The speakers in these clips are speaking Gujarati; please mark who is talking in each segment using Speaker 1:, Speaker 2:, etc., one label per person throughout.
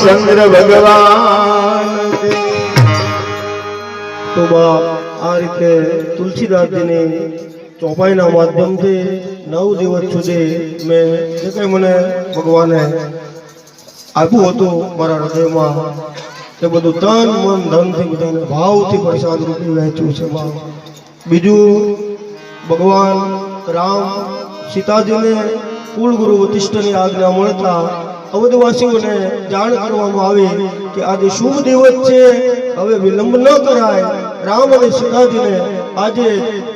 Speaker 1: રામચંદ્ર ભગવાન
Speaker 2: તો બાપ આ રીતે તુલસીદાસજીની ચોપાઈના માધ્યમથી 9 દિવસ સુધી મેં જે કંઈ મને ભગવાને આપ્યું હતું મારા હૃદયમાં એ બધું તન મન ધનથી બધાને ભાવથી પ્રસાદ રૂપી વહેંચ્યું છે બાપ. બીજું ભગવાન રામ સીતાજીને કુલગુરુ વશિષ્ઠની આજ્ઞા મળતા અવધવાસીઓને જાણ કરવામાં આવી કે આજે શુભ દિવસ છે, હવે વિલંબ ન કરાય, રામ અને સીતાજીને આજે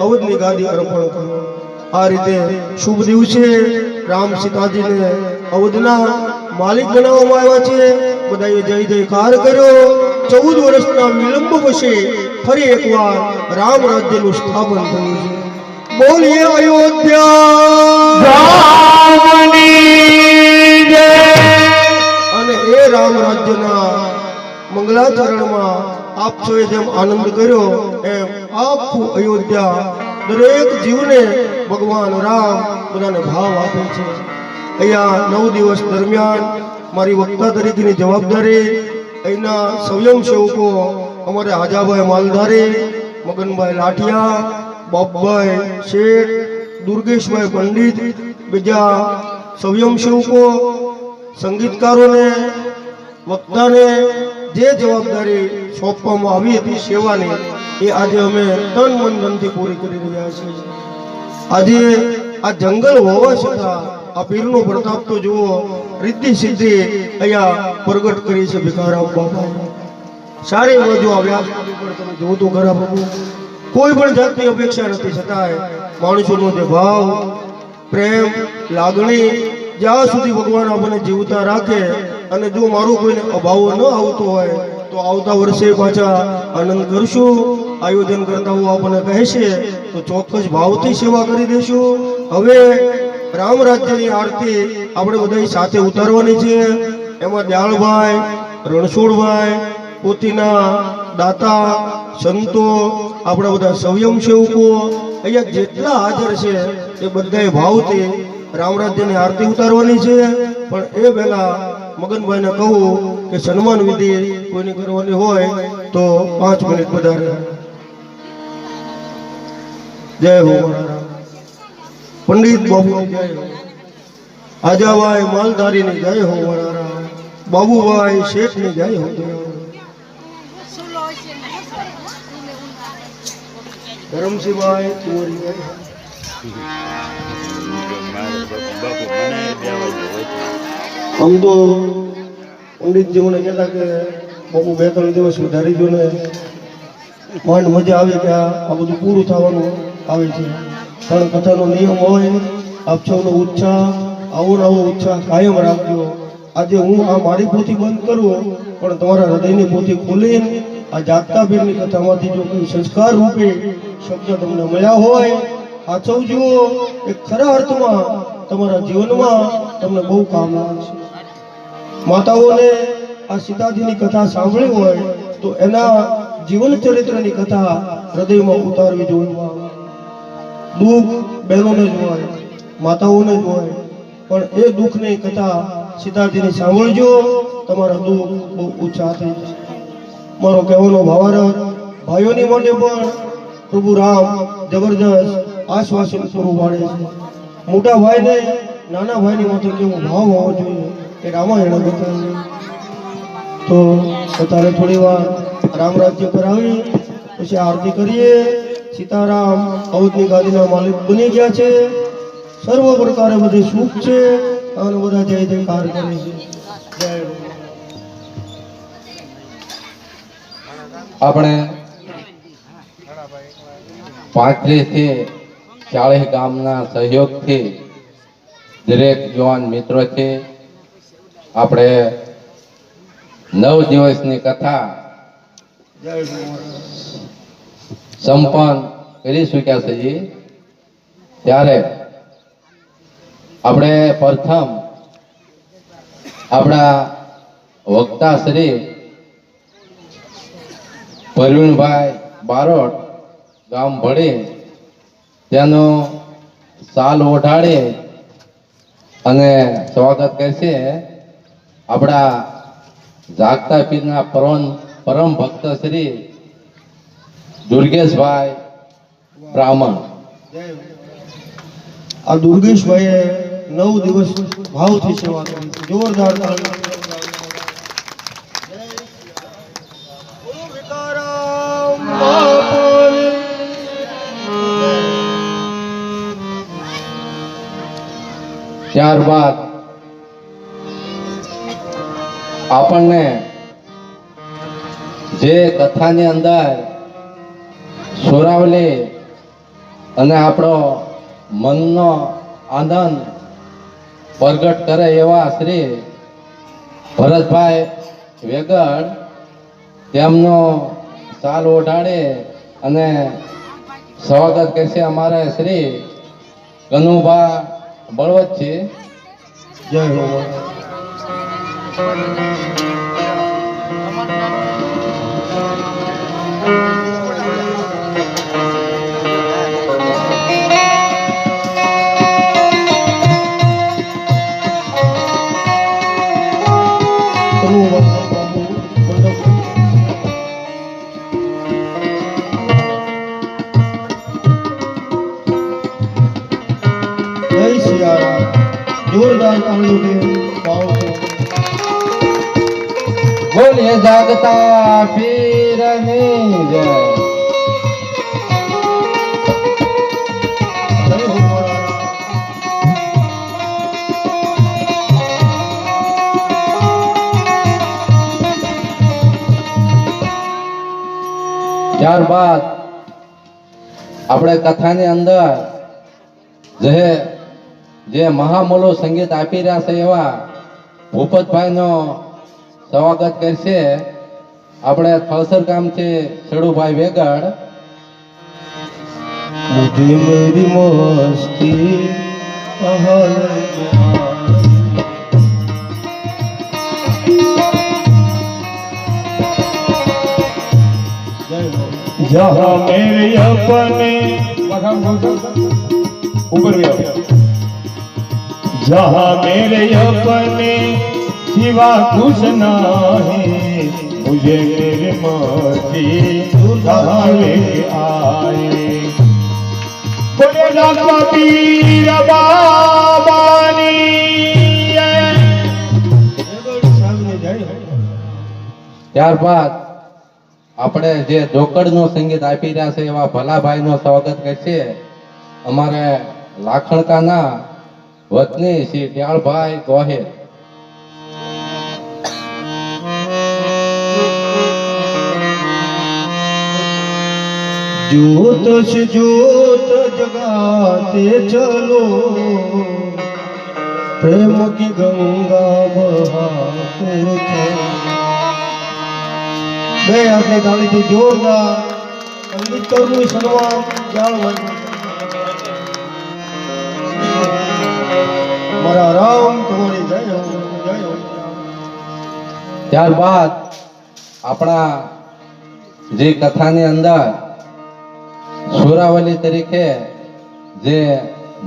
Speaker 2: અવધની ગાદી અર્પણ કરો. આ રીતે શુભ દિવસે રામ સીતાજીને અવધના માલિક બનાવવામાં આવ્યા છે. બધાએ જય જયકાર કર્યો. 14 વર્ષના વિલંબ પછી ફરી એકવાર રામ રાજ્યનું સ્થાપન થયું છે. બોલીએ અયોધ્યા અને એ રામ રાજ્યના મંગલાચરણમાં આપ સૌએ જેમ આનંદ કર્યો એમ આખું અયોધ્યા દરેક જીવને ભગવાન રામ બધાને ભાવ આપે છે. અહીંયા 9 દિવસ દરમિયાન મારી વક્તા તરીકેની જવાબદારી અહીંના સ્વયંસેવકો અમારે હાજાભાઈ માલધારી, મગનભાઈ લાઠિયા, બાપભાઈ શેઠ, દુર્ગેશભાઈ પંડિત, બીજા સ્વયંસેવકો, સંગીતકારોને, વક્તાને જે જવાબદારી સોંપવામાં આવી હતી સેવાની એ આજે અમે તન મન ધનથી પૂરી કરી રહ્યા છીએ. આજે આ જંગલ હોવા છતાં આ પીરનો પ્રતાપ તો જુઓ, રિદ્ધિ સિદ્ધિ અહીંયા પ્રગટ કરી છે ભીખારામ બાપા. સારી બાજુ આવ્યા તમે જુઓ તો ખરા પ્રભુ, કોઈ પણ જાતની અપેક્ષા નથી છતાંય માણસોનો જે ભાવ, પ્રેમ, લાગણી જ્યાં સુધી ભગવાન આપણને જીવતા રાખે અને જો મારું કોઈને અભાવ ન આવતો હોય તો આવતા વર્ષે પાછા આનંદ કરશું. આયોજન કરતા હું આપણને કહેશે તો ચોક્કસ ભાવથી સેવા કરી દેશું. હવે રામ રાજ્યની આરતી આપણે બધા સાથે ઉતારવાની છે. એમાં દયાળભાઈ, રણછોડભાઈ, પોતીના દાતા, સંતો, આપણા બધા સ્વયંસેવકો અહીંયા જેટલા હાજર છે એ બધાએ ભાવથી રામ રાજ્યની આરતી ઉતારવાની છે. પણ એ પહેલા મગનભાઈને કહું કે સન્માન વિધિ કોઈની કરવાની હોય તો 5 મિનિટ વધારે. જય હો પંડિત બાબુ, જય હો આજાભાઈ માલધારીની, જય હો બાબુભાઈ શેઠની, જય હો ધરમસિંહભાઈ કુંવરી. આમ તો પંડિતજી મને કહેતા કે બાબુ 2-3 દિવસ વધારી દો ને, માંડ મજા આવે કે આ બધું પૂરું થવાનું આવે છે. કારણ કથાનો નિયમ હોય, આપ સૌનો ઉત્સાહ આવો નવો ઉત્સાહ કાયમ રાખજો. આજે હું આ મારી પોથી બંધ કરું પણ તમારા હૃદયની પોથી ખોલીને આ જાગતા પીરની કથામાંથી જો કોઈ સંસ્કાર રૂપે શબ્દ તમને મળ્યા હોય સાચવજો. એ ખરા અર્થમાં તમારા જીવનમાં તમને બહુ કામ લાગશે. માતાઓને આ સીતાજીની કથા સાંભળી હોય તો એના જીવન ચરિત્રની કથા હૃદયમાં ઉતારવી જોઈએ. દુઃખ બહેનોને જ હોય, માતાઓને જ હોય, પણ એ દુઃખની કથા સીતાજીની સાંભળજો, તમારા દુઃખ બહુ ઓછા થઈ જશે. મારો કહેવાનો ભાવાર્થ ભાઈઓની માટે પણ પ્રભુ રામ જબરજસ્ત આશ્વાસન પૂરું પાડે છે. મોટા ભાઈને નાના ભાઈની માટે કેવો ભાવ હોવો જોઈએ એ રામાયણ બતાવે. તો અત્યારે થોડી વાર રામ રાજ્ય પર આવી પછી આરતી કરીએ. સીતારામ અવધની ગાદીના માલિક બની ગયા છે. સર્વ પ્રકારે બધે સુખ છે અને બધા જય જયકાર કરે છે. જય
Speaker 3: આપણે 35 થી 40 ગામના સહયોગથી દરેક યુવાન મિત્રો છે. આપણે 9 દિવસની કથા સંપન્ન કરી ચૂક્યા છે. ત્યારે આપણે પ્રથમ આપણા વક્તા શ્રી પરવીણભાઈ બારોટ ગામ ભળી તેનો સાલ ઓઢાડી અને સ્વાગત કરશે આપણા જાગતા પીરના પરમ ભક્ત શ્રી દુર્ગેશભાઈ બ્રાહ્મણ.
Speaker 2: આ દુર્ગેશભાઈએ 9 દિવસ ભાવથી સેવા કરી. જોરદાર તાળી. બોલો ભીખારામ બાપાની.
Speaker 3: ત્યારબાદ આપણને જે કથાની અંદર સુરાવલી અને આપણો મનનો આનંદ પ્રગટ કરે એવા શ્રી ભરતભાઈ વેગડ તેમનો સાલ ઓઢાડે અને સ્વાગત કરશે અમારે શ્રી કનુભા બળવતજી.
Speaker 2: જય હો. જય સિયારામ. જોરદાર તાળીઓથી ભાવથી.
Speaker 3: બોલીએ જાગતા પીરની જય.
Speaker 2: જય હો મહારાજ.
Speaker 3: ત્યારબાદ આપણે કથાની અંદર જે મહામૂલો સંગીત આપી રહ્યા છે એવા ભૂપતભાઈનો સ્વાગત કરશે આપણે થળસર ગામથી છેડુભાઈ વેગડ.
Speaker 2: मुझे मेरी मस्ती
Speaker 1: जहाँ मेरे अपने ऊपर भी आओ। जहाँ मेरे अपने सिवा कुछ नहीं, मुझे मेरे मस्ती जहाँ लेके आए। बोले राघवा पीर बाबानी
Speaker 3: ત્યારબાદ આપણે જે જોકડનું સંગીત આપી રહ્યા છે એવા ભલાભાઈનું સ્વાગત કરશે અમારે લાખણકાના વતની શ્રી દયાળભાઈ ગોહિલ.
Speaker 2: ज्योत से ज्योत जगाते चलो, प्रेम की गंगा बहाते चलो. બે હાથની તાળીથી જોરદાર સંગીતકારોનું સન્માન જાળવવાનું. મારા રામ તમારી જય હો, જય હો.
Speaker 3: ત્યારબાદ આપણા જે કથાની અંદર સુરાવલી તરીકે જે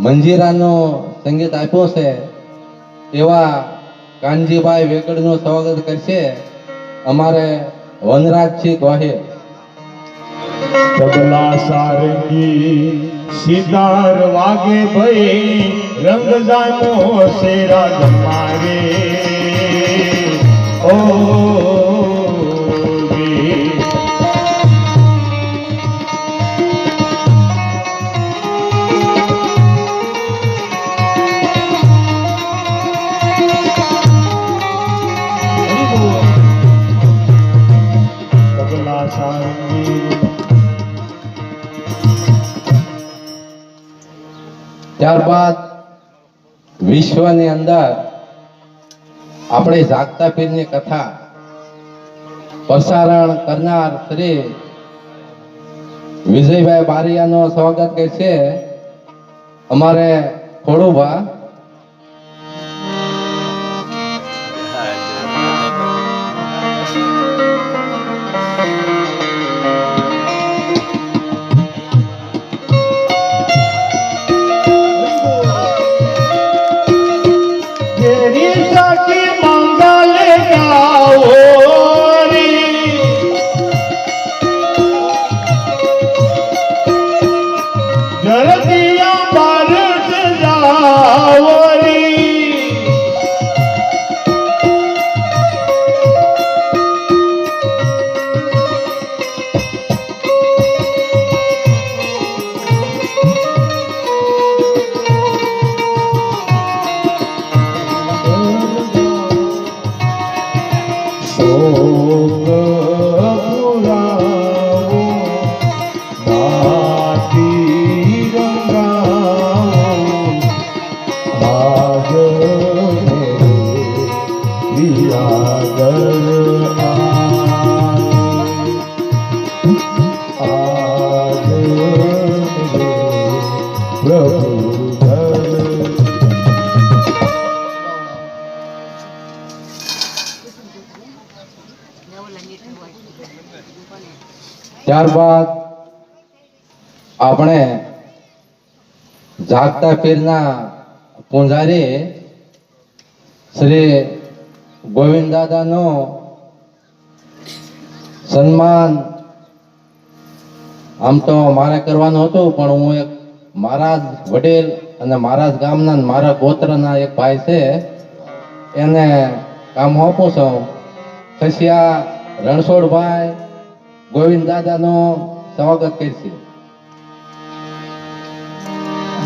Speaker 3: મંજીરાનું સંગીત આપ્યું છે એવા કાનજીભાઈ વેગડનું સ્વાગત કરશે અમારે વનરાજસિંહ ગોહિલ.
Speaker 1: तबला सारंगी सितार वागे भई, रंग जानो सेरा जमारे ओ तबला सारंगी.
Speaker 3: ત્યારબાદ વિશ્વની અંદર આપણે જાગતા પીરની કથા પ્રસારણ કરનાર શ્રી વિજયભાઈ બારિયાનો સ્વાગત કરશે અમારે ખોડુભા.
Speaker 1: तेरी सखी मंगल गाओ
Speaker 3: ત્યારબાદ આપણે જાગતા પીરના પૂંજારી શ્રી ગોવિંદ દાદાનો સન્માન આમ તો મારે કરવાનું હતું, પણ હું એક મારા જ વડીલ અને મારા જ ગામના ને મારા ગોત્રના એક ભાઈ છે એને કામ આપું છું. ખસિયા રણછોડભાઈ ગોવિંદ દાદાનું સ્વાગત કરશે.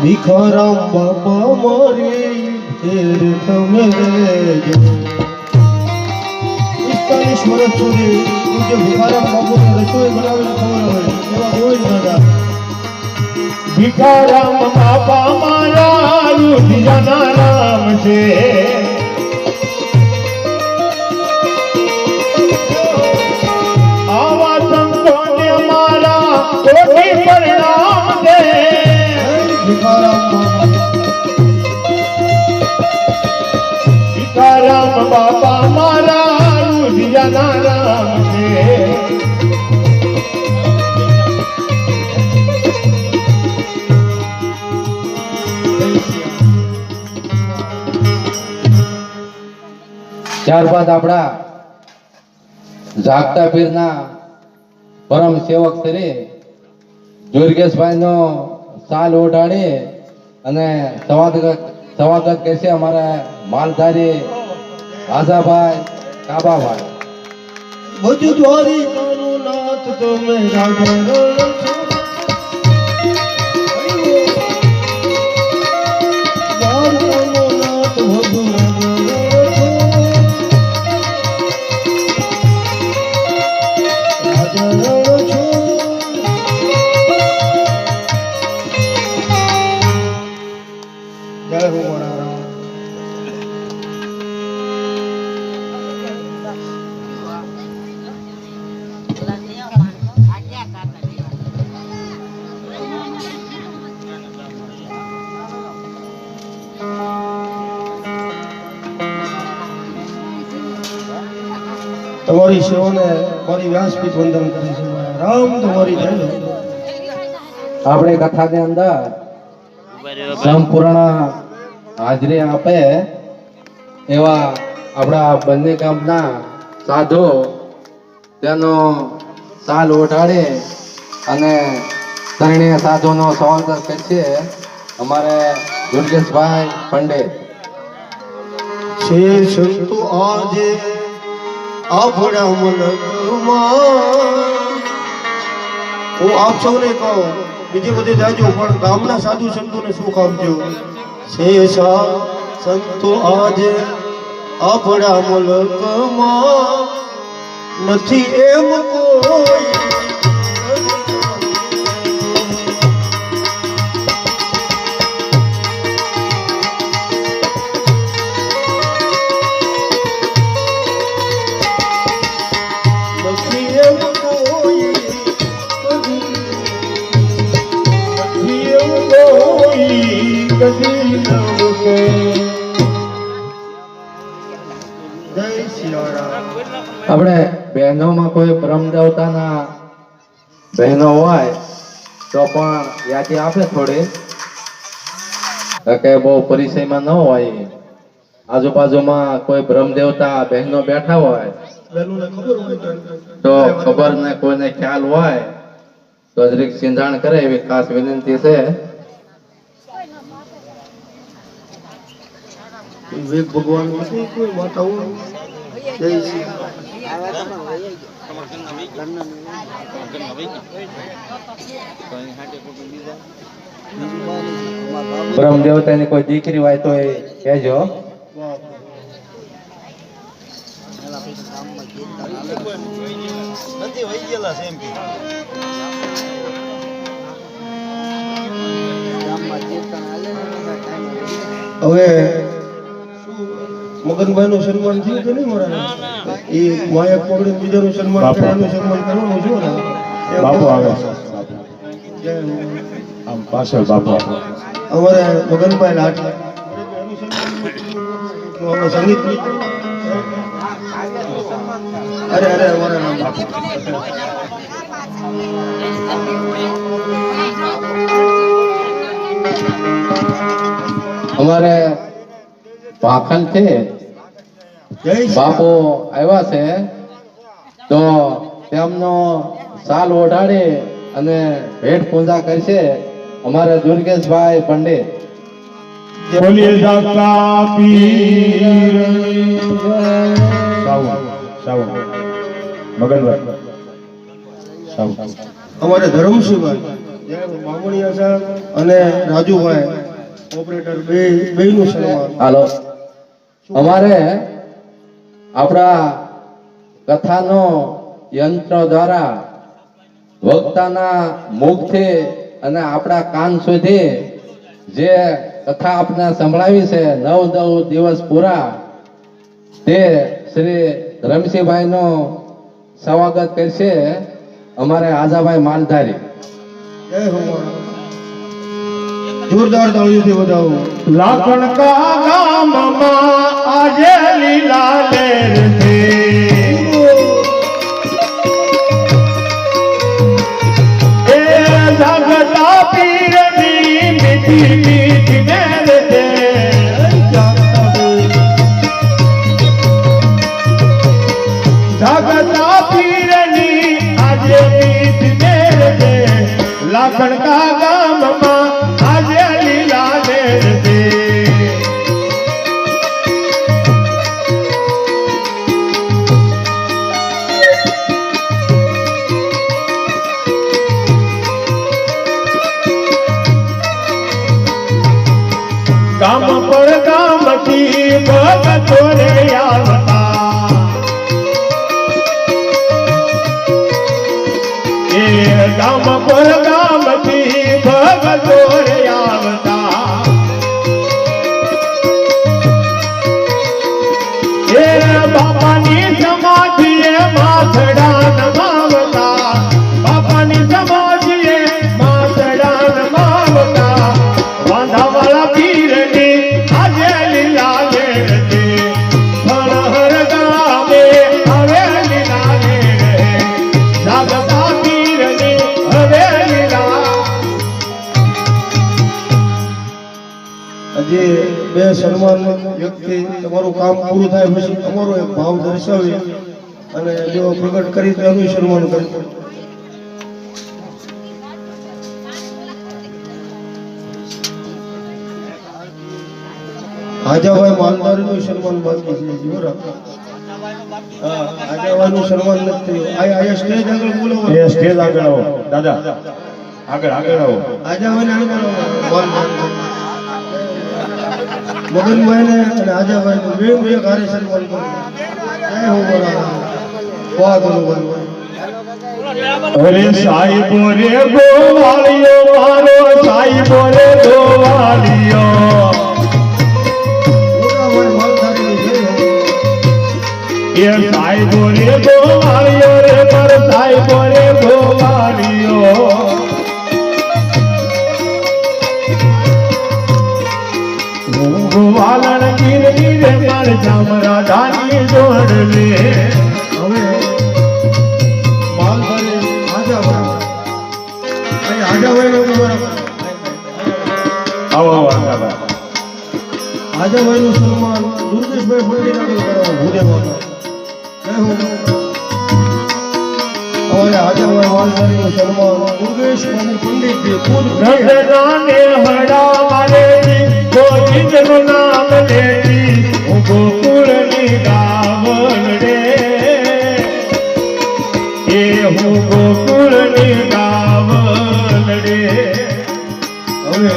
Speaker 2: ભીખારામ બાપા મારી ફેર તમે લેજો. 45 વર્ષ સુધી પૂજ્ય ભીખારામ બાપુને રસોઈ બનાવીને ખવડાવે એવા ગોવિંદ દાદા.
Speaker 1: ભીખારામ બાપા મારા રુધિરના નામ છે. આવા સંતોને મારા કોટી પ્રણામ દે.
Speaker 2: ભીખારામ બાપા
Speaker 1: ભીખારામ બાપા મારા રુધિરના નામ છે.
Speaker 3: ત્યારબાદ આપણા જાગતા પીરના પરમ સેવક શ્રી દુર્ગેશભાઈનો સાલ ઓઢાડી અને સ્વાગત કરશે અમારા માલધારી આઝાભાઈ કાબાભાઈ.
Speaker 2: બધું દ્વારિકાનું નાથ તમે રાજા રણ છો. દ્વારકાનો નાથ વધુ રાજા રણ છો. જય હો મારા રામ. તમારી સેવાને મારી વ્યાસપીઠ વંદન કરે છે. મારા રામ તમારી જય હો.
Speaker 3: આપણે કથાની અંદર સંપૂર્ણ હાજરી આપે એવા આપણા બંને ગામના સાધુ તેનો સાલ ઓઢાડી અને તરણીય સાધુનો સ્વાગત કરશે અમારે દુર્ગેશભાઈ પંડિત.
Speaker 2: છે સંતો આજે આપણા મનમાં. હું આપ સૌને કહું, બીજી બધી જાજો પણ ગામના સાધુ સંતોને સુખ આપજો. છે સંતો આજે આપણા મલકમાં નથી એમ કોઈ. નથી એમ કોઈ.
Speaker 1: એવું કોઈ કદી ન રૂકે.
Speaker 2: જય સિયારામ.
Speaker 3: આપણે બહેનોમાં કોઈ બ્રહ્મ દેવતાના બહેનો હોય તો પણ યાદી આપે થોડી, કે બહુ પરિચયમાં ન હોય. આજુબાજુમાં કોઈ બ્રહ્મ દેવતા બહેનો બેઠા હોય
Speaker 2: બહેનોને ખબર હોય
Speaker 3: તો ખબર ને કોઈને ખ્યાલ હોય તો જરીક સિંધાણ કરે એવી ખાસ વિનંતી છે.
Speaker 2: વિવેક ભગવાન નથી કોઈ માતાઓ. જય શ્રી
Speaker 3: બ્રહ્મ દેવતાની કોઈ દીકરી હોય તો એ કહેજો.
Speaker 2: હવે મગનભાઈ નું સન્માન થયું કે નહીં મારા? એ માયક પકડી બીજાનું સન્માન કરે, એનું સન્માન કરવાનું છે ને.
Speaker 1: બાપુ આવે છે.
Speaker 2: જય હો.
Speaker 1: આમ પાછળ બાપુ આવે.
Speaker 2: અમારે મગનભાઈ લાટ આપણે સંગીત અરે અમારા નામ
Speaker 3: અમારે ભાખલ છે
Speaker 2: જય શ્રી
Speaker 3: બાપુ આવ્યા છે તો તેમનો સાલ ઓઢાડી અને ભેટ પૂજા કરશે અમારા દુર્ગેશભાઈ પંડિત.
Speaker 1: બોલીએ દાતા પીર સાવ મગનભાઈ
Speaker 2: અમારે ધરમસિંહભાઈ બામણિયા સાહેબ અને રાજુભાઈ ઓપરેટર બેયનું સન્માન.
Speaker 3: હાલો, અમારે આપણા કથાનો યંત્ર દ્વારા વક્તાના મુખથી અને આપણા કાન સુધી જે કથા આપને સંભળાવી છે 9 દિવસ પૂરા, તે શ્રી રમશીભાઈનું સ્વાગત કરશે અમારે આજાભાઈ માલધારી.
Speaker 2: જય હો જોરદાર તાળીઓથી વધાવો.
Speaker 1: લાખણ કા ગામમાં આજે લીલા લેર છે એ જાગતા પીરની મીઠી મીઠી મેર છે જાગતા પીરની આજે મીઠી મેર છે લાખણ કા ગામમાં આજે લીલા લેર છે ગામ પર ગામથી ભગતો રે આવતા એ ગામ પર ગામથી ભગતો રે આવતા એ બાપાની સમાધિએ માથડા નમાવતા બાપાની સમાધિએ માથડા નમાવતા વાંધાવાળા પીરની આજે લીલા લેર છે હર ગામે હવે લીલા લેર જાગતા પીરની હવે લીલા.
Speaker 2: આજે બે સન્માન વ્યક્તિ તમારું કામ પૂરું થાય પછી તમારો એક ભાવ દર્શાવી અને જો પ્રગટ કરી તેનું સન્માન કરી. આજાભાઈ માલધારીનું સન્માન બાકી છે જોરા. હા, આજાભાઈનું સન્માન નથી થયું. આયા સ્ટેજ આગળ બોલાવો.
Speaker 1: એ સ્ટેજ આગળ આવો દાદા, આગળ આવો.
Speaker 2: આજાભાઈને આગળ બોલાવો. મગનભાઈને અને આજાભાઈને બે કાર્ય સન્માન કરો. જય હો બોલા. વાહ ધન્યવાદ.
Speaker 1: અરે સાઈબો રે ગોવાળિયો મારો સાઈબો રે ગોવાળિયો
Speaker 2: મોટાભાઈ માલધારીની જય હો.
Speaker 1: એ સાઈબો રે ગોવાળિયો રે પર સાઈબો રે ગોવાળિયો હું ગોવાળણ ગીરની રે માર જામરા ધાની જોડ લે
Speaker 2: હવે માલધારી આજાભાઈ અહીં આજાભાઈને તમારા
Speaker 1: આવો આવો
Speaker 2: આજાભાઈનું સન્માન દુર્ગેશભાઈ પંડિત આગળ કરાવો ભૂદેવમાં. જય હો. હવે આજાભાઈ માલધારીનું સન્માન દુર્ગેશ બાબુ પંડિતજી ખુદ
Speaker 1: રંગનાને હડા મારે ગોવિંદનું નામ લેતી હું ગોકુળની ગાવલ રે એ હું ગોકુળની ગાવલ રે.
Speaker 2: હવે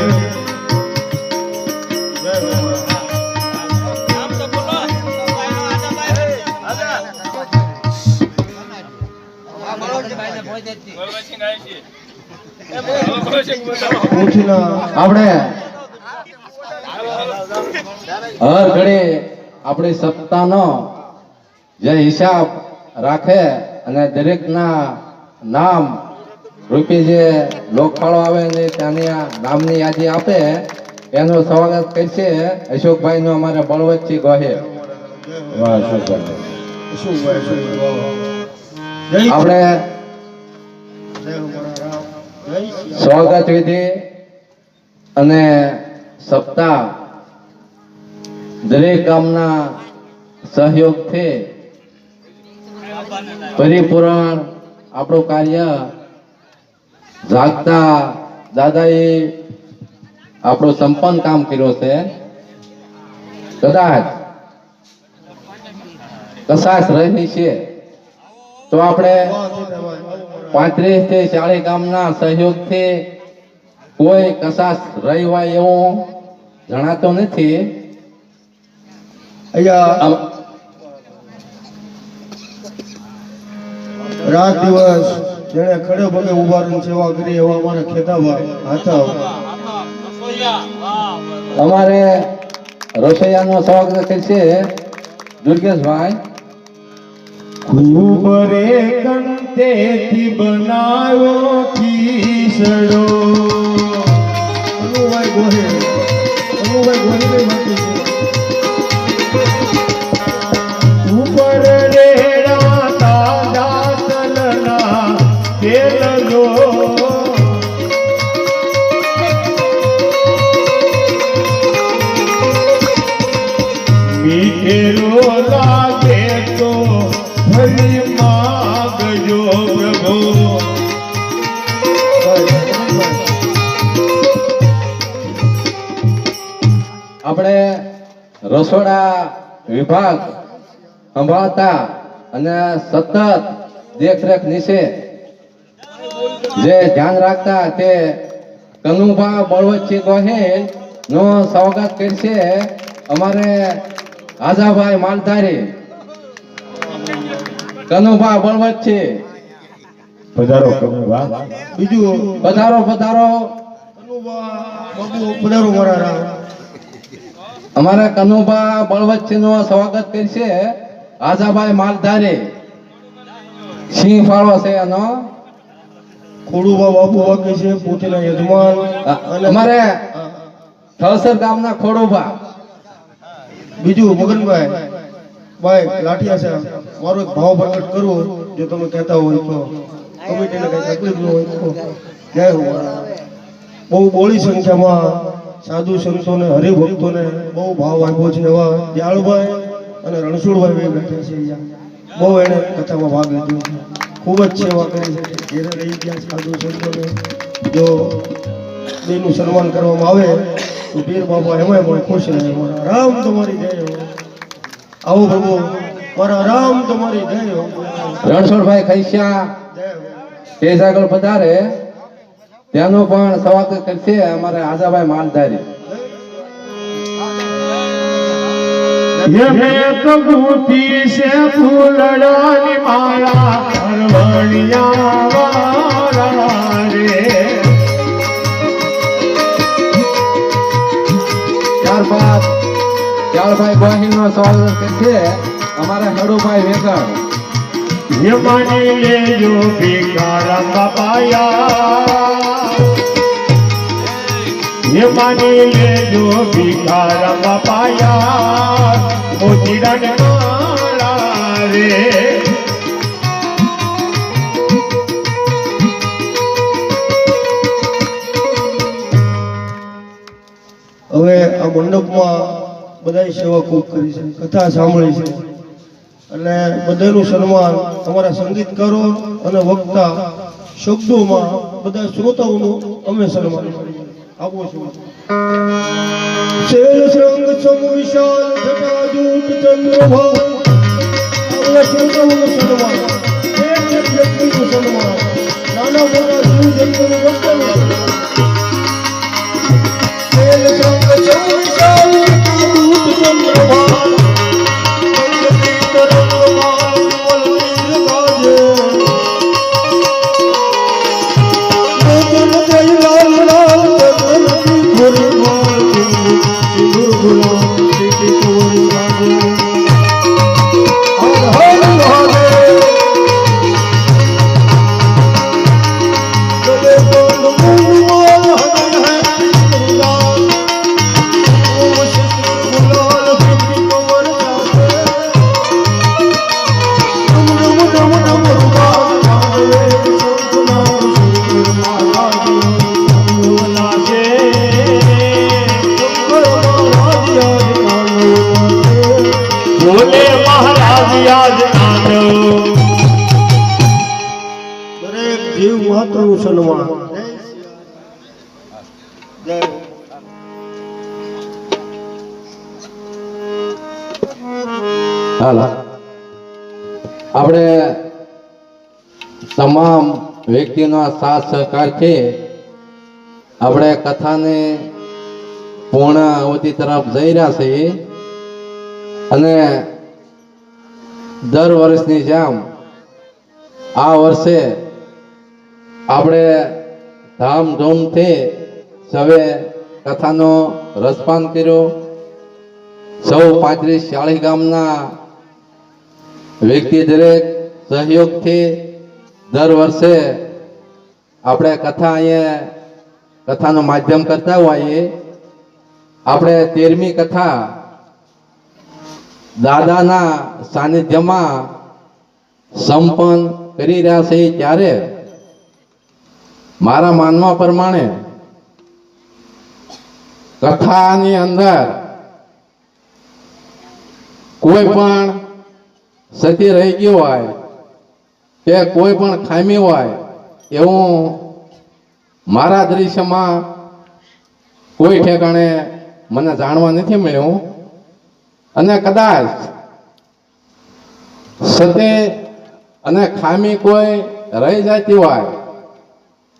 Speaker 3: આપણે હર ઘડી આપણી સત્તાનો જે હિસાબ રાખે અને દરેકના નામ રૂપી જે લોકફાળો આવે ને ત્યાંની આ નામની યાદી આપે એનું સ્વાગત કરશે અશોકભાઈનું અમારે બળવંતજી ગોહિલ.
Speaker 1: વાહ અશોકભાઈ.
Speaker 2: શું ભાઈ શું
Speaker 3: આપણે
Speaker 2: જય
Speaker 3: સ્વાગત વિધિ અને સપ્તાહ દરેક ગામના સહયોગથી પરિપૂર્ણ આપણું કાર્ય જાગતા દાદાએ આપણું સંપન્ન કામ કર્યું છે. કદાચ રહી છે તો આપણે 35 થી 40 ગામના સહયોગથી કોઈ કશાશ રહી હોય એવું જણાતો નથી.
Speaker 2: અહીંયા રાત દિવસ જેને ખડે પગે ઉભા રહીને સેવા કરી એવા અમારા ખેતાભાઈ હાથા
Speaker 3: અમારે રસોઈયાનો સ્વાગત કરશે દુર્ગેશભાઈ.
Speaker 1: ખૂબ રે કંતેથી બનાવ્યો ખીસડો.
Speaker 2: અનુભાઈ ગોહિલ માટી
Speaker 1: ઉપર રેડા તાજા તલના તેલનો મીઠેરો લાગે તો ફરી માગજો પ્રભુ.
Speaker 3: આપણે રસોડા વિભાગ સંભાળતા અને સતત દેખરેખ નીચે જે ધ્યાન રાખતા તે કનુભા બળવતજી ગોહિલ નો સ્વાગત કરશે અમારે આજાભાઈ માલધારી. કનુભા બળવતજી
Speaker 1: પધારો કનુભા.
Speaker 2: બીજું
Speaker 3: પધારો પધારો.
Speaker 2: બાબુ પધારો મારા રામ.
Speaker 3: અમારા કનુભા બળવતજી નું સ્વાગત કરશે આજાભાઈ માલધારી. સિંહ ફાળો છે એનો.
Speaker 2: ખોડુબા બાબુ વાગે છે પોતેના યજમાન
Speaker 3: અમારે થળસર ગામના ખોડુભા.
Speaker 2: બીજું મગનભાઈ ભાઈ લાઠિયા છે મારો એક ભાવ પ્રગટ કરવો જો તમે કહેતા હોય તો કમિટીને કઈ તકલીફ ન હોય તો જય હો મારા. બહુ બોળી સંખ્યામાં સાધુ સંતોને હરિભક્તોને બહુ ભાવ આપ્યો છે એવા દયાળુભાઈ અને રણછોડભાઈ બે બેઠા છે અહીંયા. બહુ એને કથામાં ભાગ લીધો છે. ખૂબ જ સેવા કરી છે. ઘેરે રહી ગયા સાધુ સંતોને જો બેનું સન્માન કરવામાં આવે તો પીર બાપા એમાંય પણ ખુશ રહે. મારા રામ તમારી જય હો. આવો પ્રભુ મારા રામ તમારી જય હો.
Speaker 3: રણછોડભાઈ ખૈસ્યા
Speaker 2: જય હો.
Speaker 3: તેજ આગળ પધારે તેનું પણ સ્વાગત કરશે અમારે આજાભાઈ માલધારી.
Speaker 1: યમે કબૂતી છે ફૂલડાની માળા અરવણિયા વાળા રે.
Speaker 3: ત્યારબાદ ત્યારભાઈ ગોહિલ નો સ્વાગત કરશે અમારે હડુભાઈ વેગડ.
Speaker 1: યમાની લેજો ભીખારા બાપાયા. યમાની લેજો ભીખારા બાપાયા મોતીડાને માળા રે.
Speaker 2: હવે આ મંડપમાં બધા સેવા ખૂબ કરી છે, કથા સાંભળી છે એટલે બધાનું સન્માન અમારા સંગીતકારો અને વક્તા શબ્દોમાં બધા શ્રોતાઓનું અમે સન્માન આપો છું. શૈલ શ્રંગ સમ વિશાલ જટાજૂટ ચંદ્રભા આવલા શ્રોતાઓનું સન્માન, એક એક વ્યક્તિનું સન્માન, નાના મોટા જીવજંતુનું વક્તાનું શૈલ શ્રંગ સમ વિશાલ જટાજૂટ ચંદ્રભા Oh એમનું સન્માન. જય
Speaker 3: હાલ આપણે તમામ વ્યક્તિનો સાથ સહકાર છે. આપણે કથાને પૂર્ણાવતિ તરફ જઈ રહ્યા છીએ અને દર વર્ષની જેમ આ વર્ષે આપણે ધામધૂમથી સૌએ કથાનો રસપાન કર્યો. સૌ 35-40 ગામના વ્યક્તિ દરેક સહયોગથી દર વર્ષે આપણે કથા અહીંયા કથાનું માધ્યમ કરતા હોઈએ. આપણે 13મી કથા દાદાના સાનિધ્યમાં સંપન્ન કરી રહ્યા છીએ. ત્યારે મારા માનવા પ્રમાણે કથાની અંદર કોઈ પણ સતી રહી ગયું હોય કે કોઈ પણ ખામી હોય એવું મારા દૃશ્યમાં કોઈ ઠેકાણે મને જાણવા નથી મળ્યું. અને કદાચ સતી અને ખામી કોઈ રહી જતી હોય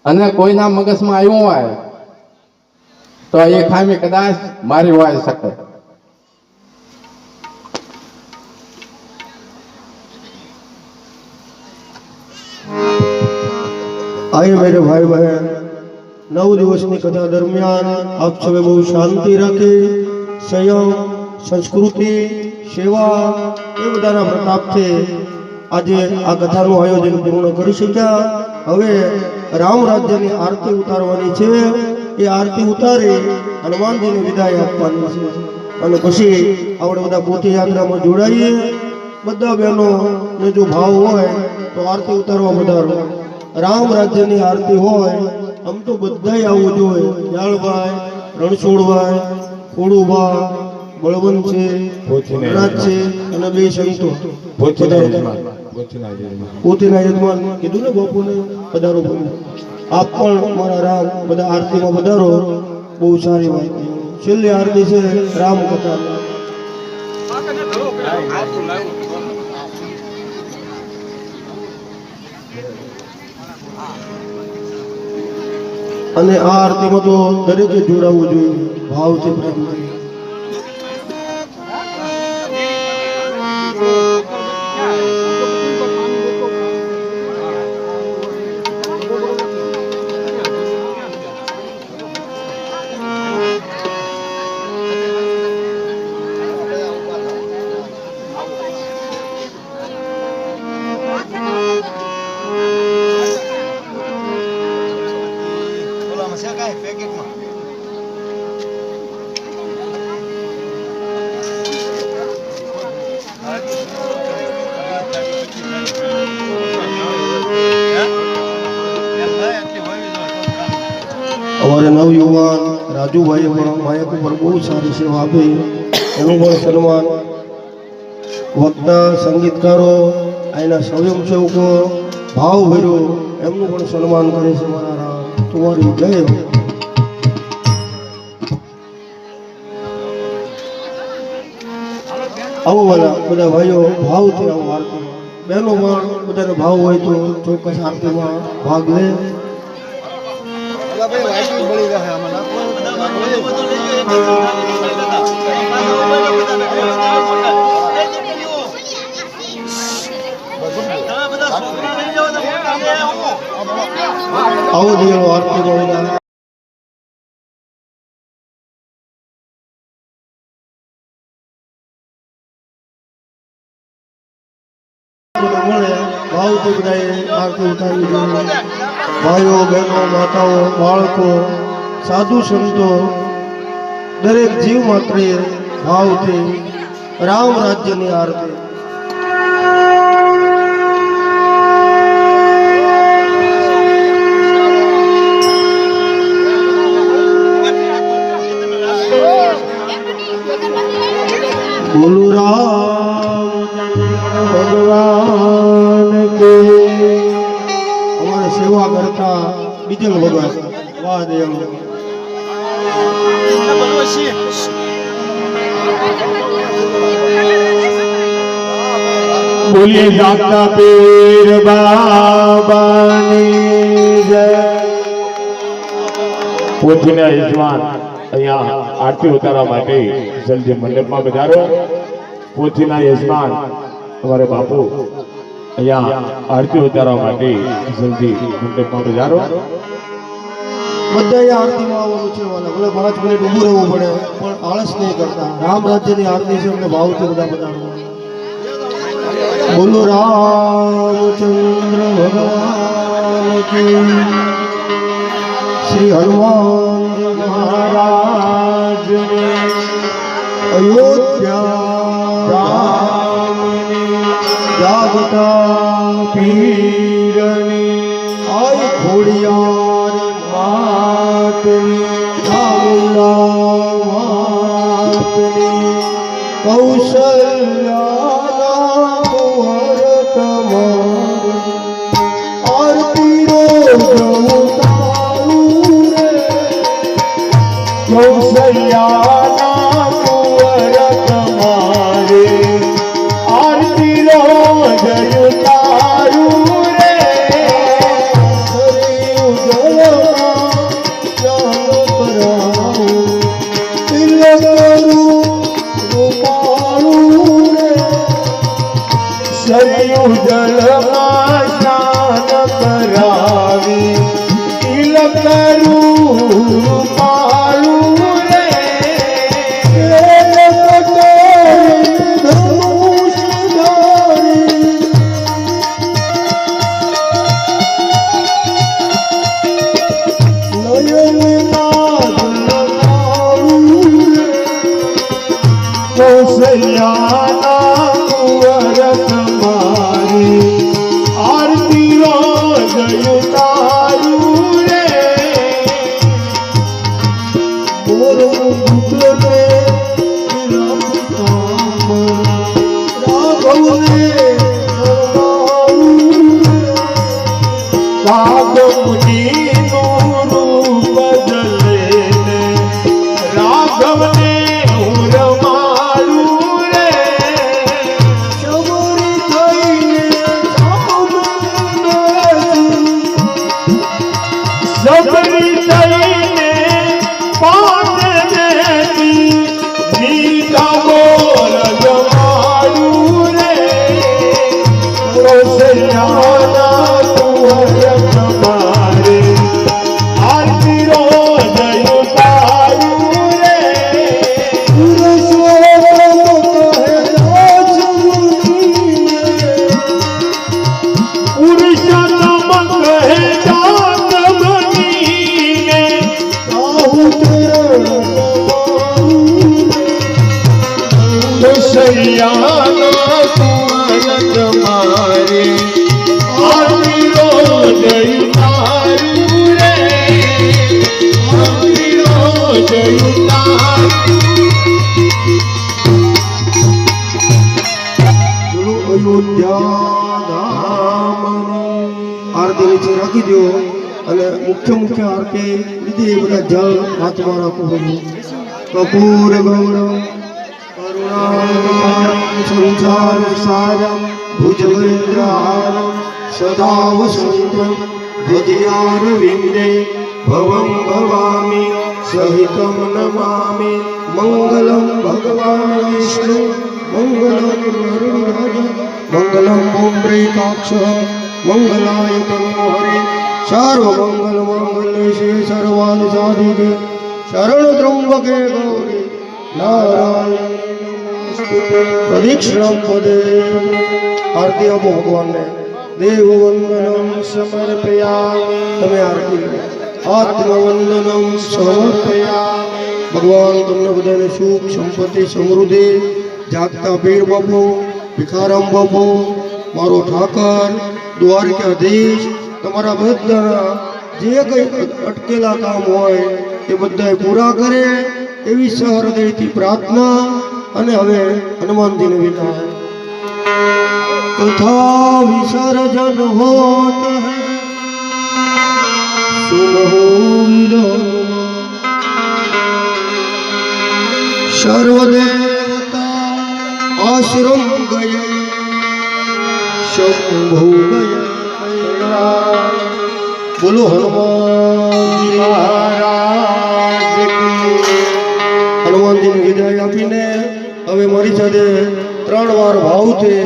Speaker 3: અને કોઈના મગજમાં આવ્યું હોય તો એ ખામી કદાચ મારી હોઈ શકે.
Speaker 2: आइए मेरे भाई बहन, 9 દિવસની કથા દરમિયાન આપ સૌએ બહુ શાંતિ રાખી, સંયમ, સંસ્કૃતિ, સેવા એ બધાના પ્રતાપથી આજે આ કથાનું આયોજન પૂર્ણ કરી શક્યા. હવે રામ રાજ્યની આરતી ઉતારવાની છે. એ આરતી ઉતારી હનુમાનજીને વિદાય આપવાની છે અને પછી આપણે બધા પોથી યાત્રામાં જોડાઈએ. બધા બહેનોને જો ભાવ હોય તો આરતી ઉતારવા વધારો. રામ રાજ્યની આરતી હોય આમ તો બધાય આવવું જોઈએ. જાળભાઈ, રણછોડભાઈ, ખોડુભા, બળવંત છે, રાજ છે અને 2 સંતો પોતીના યજમાન કીધું ને બાપુને પધારો. આપ પણ મારા રામ બધા આરતીમાં પધારો. બહુ સારી વાત. છેલ્લી આરતી છે રામ કથા. અને આ આરતીમાં તો દરેકે જોડાવવું જોઈએ ભાવથી, પ્રેમથી. અમારે નવયુવાન રાજુભાઈએ પણ માયક ઉપર બહુ સારી સેવા આપી. એનું પણ સન્માન. વક્તા, સંગીતકારો, અહીંના સ્વયંસેવકો ભાવ ભર્યો એમનું પણ સન્માન કરે છે. મારા રામ તમારી જય. આવો બધા ભાઈઓ ભાવથી આવો આરતીમાં. બહેનો પણ બધાને ભાવ હોય તો ચોક્કસ આરતીમાં ભાગ લે. આવો દિયો આરતીમાં. ભાવથી બધાએ આરતી ઉતારવી જોઈએ. ભાઈઓ, બહેનો, માતાઓ, બાળકો, સાધુ સંતો દરેક જીવ માત્રે ભાવથી રામ રાજ્યની આરતી. બોલો રામ ભગવાન કે. અમારે સેવા કરતા બીજલ ભગવાન વાહ દેવ
Speaker 1: બોલીએ જાગતા પીર બાબાની જય. પોથીના યજમાન અહીંયા આરતી ઉતારવા માટે જલ્દી મંડપમાં પધારો. પોથીના યજમાન અમારે બાપુ અહીંયા આરતી ઉતારવા માટે જલ્દી મંડપમાં પધારો.
Speaker 2: બધાએ આરતીમાં આવવાનું છે વાલા ભલે 5 મિનિટ ઊભું રહેવું પડે પણ આળસ નહીં કરતા. રામ રાજ્યની આરતી છે અમને ભાવથી બધા બધા બોલો રામચંદ્ર ભગવાન કી શ્રી હનુમાન મહારાજ અયોધ્યા જાગતા પીરની આય ખોડિયાર માતની ચામુંડા માતની કૌશલ્યાના મુહૂર્ત આરતી રો જમતારું રે
Speaker 1: કૌશલ્યાના કુંવર તમારે આરતી રો જય તારું રે.
Speaker 2: સરયુ જળમાં સ્નાન કરાવું તિલક કરું રૂપાળું રે
Speaker 1: સરયુ જલમાં સ્નાન કરાવી તિલક કરું રૂપાળું રે. કૌશલ્યાના કુંવર તમારી આરતી રો જય તારું રે. રાઘવજીનું રૂપ બદલે રાઘવને હું રમાડું રે. સબરી થઈને પાંડવેથી મીઠા બોલ જમાડું રે. કૌશલ્યાના કુંવર તમારે આરતી રો જય તારું રે. પુરુષોત્તમ કહે જાગમનીને કૌશલ્યાના કુંવર તમારે આરતી રો જય તારું રે. આરતી રો જય તારું.
Speaker 2: અયોધ્યા ધામની આરતી નીચે રાખી દો અને મુખ્ય આરતી લીધી એ બધા જળ હાથમાં રાખો બધું. કપૂર ગૌરવ કરુણામ સંસાર સારમ ભુજગેન્દ્રહારમ સદા વસંતમ હૃદયાર વિંદે ભવમ ભવામિ સહિતમ નમામિ મંગલમ ભગવાન વિષ્ણુ મંગલમ ગરુડધ્વજ મંગલમ ઓમ્બ્રેકાક્ષ મંગલાય તનો હરે સર્વમંગલ મંગલે શ્રી સર્વાર્થ સાધિકે શરણ ત્રંબકે ગૌરી નારાયણ પ્રદક્ષિણમ પદે. આરતી આપો ભગવાનને. દેવ વંદનમ સમર્પયામિ. તમે આરતી લો. આત્મવંદનમ સમર્પયામિ. ભગવાન તમને બધાને સુખ સંપત્તિ સમૃદ્ધિ જાગતા પીર બાપુ ભિખારામ બાપુ મારો ઠાકર દ્વારકાધીશ તમારા બધાના જે કંઈ અટકેલા કામ હોય એ બધાએ પૂરા કરે એવી સહૃદયથી પ્રાર્થના. અને હવે હનુમાનજીને વિદાય. તથા વિસર્જન હોત सर्वदेवता आश्रम गए शंभु गए बोलो हनुमान હનુમાનજીને વિદાય આપીને હવે મારી સાથે 3 વાર ભાવથી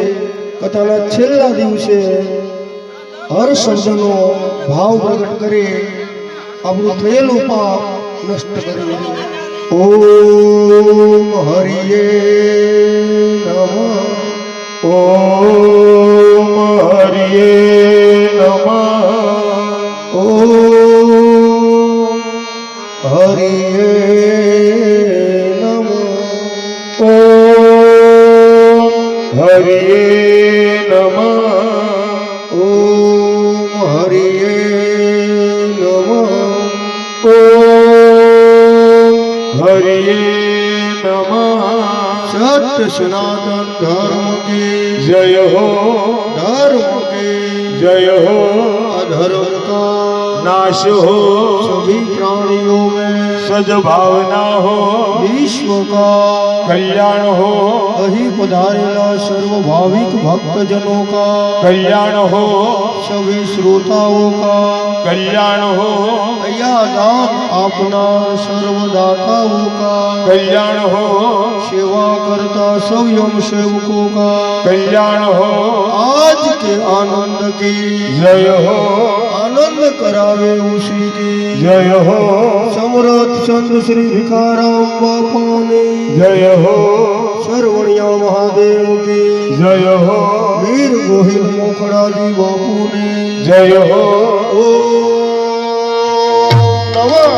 Speaker 2: કથાના છેલ્લા દિવસે હર શબ્દનો ભાવ પ્રગટ કરી આપણું થયેલું પાપ નષ્ટ કરી ઓમ હરિયે નમઃ
Speaker 1: ઓમ હરિયે નમઃ
Speaker 2: ઓમ હરિયે નમઃ
Speaker 1: ઓમ હરિયે નમઃ
Speaker 2: ઓમ હરિયે નમઃ
Speaker 1: ઓમ હરિયે નમઃ
Speaker 2: સત્ય સનાતન ધર્મ કી
Speaker 1: જય હો
Speaker 2: धर्म के
Speaker 1: जय हो
Speaker 2: अधर्म का
Speaker 1: नाश हो
Speaker 2: सभी प्राणियों में
Speaker 1: सद्भावना हो
Speaker 2: विश्व का
Speaker 1: कल्याण हो
Speaker 2: અહીં પધારેલા સર્વ ભાવિક ભક્તજનों का
Speaker 1: कल्याण हो
Speaker 2: सभी श्रोताओं का
Speaker 1: कल्याण हो
Speaker 2: અહીંયા દાન આપનાર સર્વદાताओं का
Speaker 1: कल्याण हो
Speaker 2: सेवा करता सव्यम सेवकों का
Speaker 1: कल्याण हो
Speaker 2: आज के आनंद की
Speaker 1: जय हो
Speaker 2: आनंद करावे उसी की
Speaker 1: जय हो
Speaker 2: समरथ संत श्री भिखाराम बापा
Speaker 1: जय हो
Speaker 2: सर्वणिया महादेव की
Speaker 1: जय हो
Speaker 2: वीर गोहिल मोखड़ाजी बापू ने
Speaker 1: जय हो
Speaker 2: ओम नमः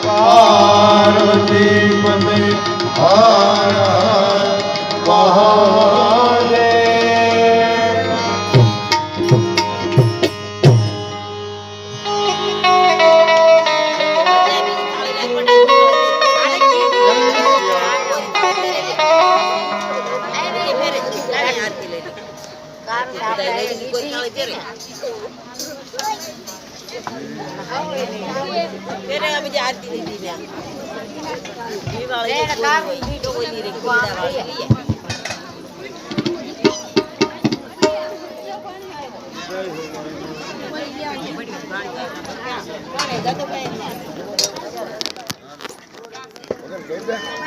Speaker 2: पार्वती पते हर हर महादेव।